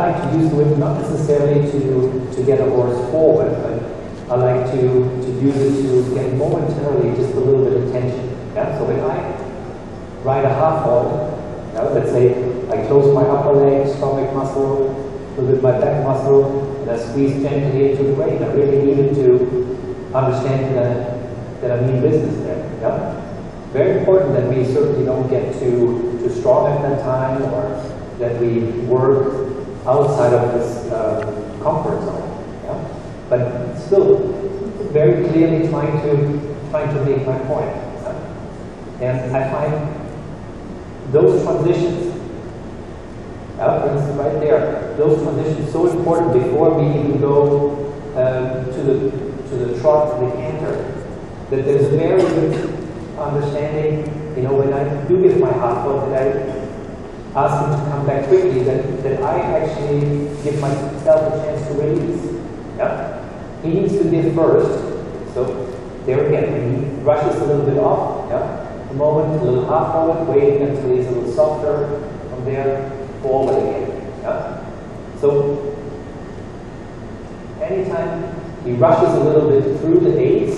like to use the whip not necessarily to get a horse forward, but I like to use it to get momentarily just a little bit of tension. Yeah? So when I ride a half halt, let's say I close my upper leg, stomach muscle, a little bit my back muscle, and I squeeze gently into the rein. I really needed to understand that I mean business there. Yeah? Very important that we certainly don't get too strong at that time, or that we work outside of this comfort zone. Yeah? But still, very clearly trying to make my point. And I find those transitions, for instance, right there, those transitions so important before we even go to the trot, the canter, that there's a very good understanding. You know, when I do give my half halt, that I ask him to come back quickly, that I actually give myself a chance to release. Yeah? He needs to give first. So there again, when he rushes a little bit off, yeah? A moment, a little half forward, waiting until he's a little softer, from there, forward again. Yeah? So anytime he rushes a little bit through the eights,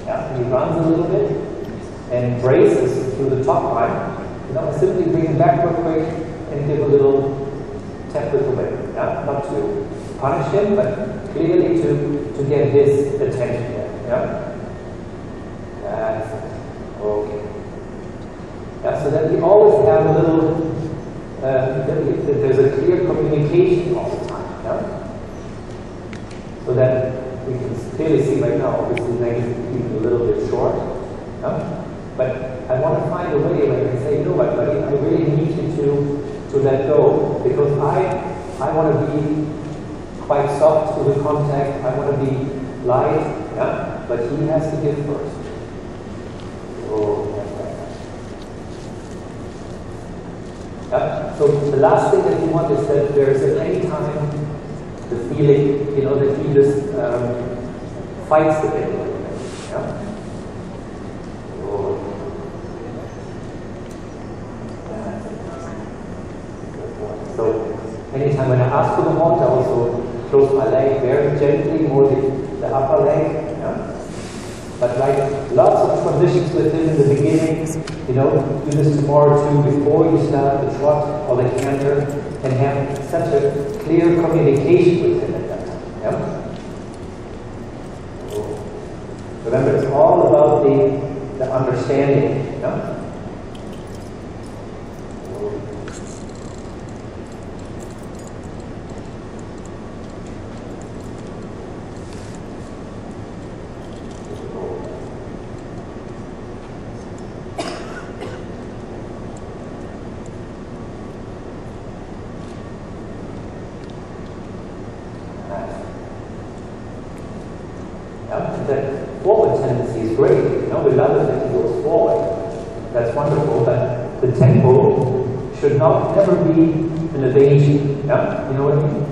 yeah? He runs a little bit and braces through the top line, you know, I simply bring him back real quick and give a little tap with the whip. Yeah? Not to punish him, but clearly to get his attention there. Yeah? That's it. Okay. Yeah, so that we always have a little, that there's a clear communication all the time. Yeah? So that we can clearly see right now, obviously the neck is even a little bit short. Yeah? But I want to find a way where I can say, you know what, buddy, I really need you to let go, because I want to be quite soft to the contact, I want to be light, yeah? But he has to give first. Yeah? So the last thing that you want is that there is at any time the feeling, you know, that he just fights the bit. Yeah? So anytime when I ask for the halt, I also close my leg very gently, more the upper leg. Yeah? But like lots of transitions with him in the beginning, you know, do this tomorrow too, before you start the trot or the canter, and have such a clear communication with him at that time. Yeah? So, remember, it's all about the understanding. Yeah? That forward tendency is great. You know, we love it that he goes forward. That's wonderful. But the tempo should not ever be an evasion. Yeah? You know what I mean?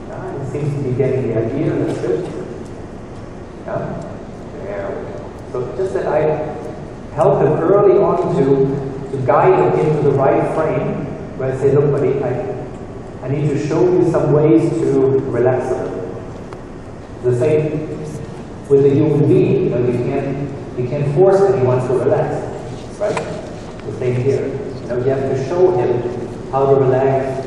Yeah, he seems to be getting the idea. That's good. Yeah? There we go. So just that I help him early on to guide him into the right frame, where I say, look, buddy, I need to show you some ways to relax a little. The same with a human being, you know, you can't force anyone to relax, right? The same here. You know, you have to show him how to relax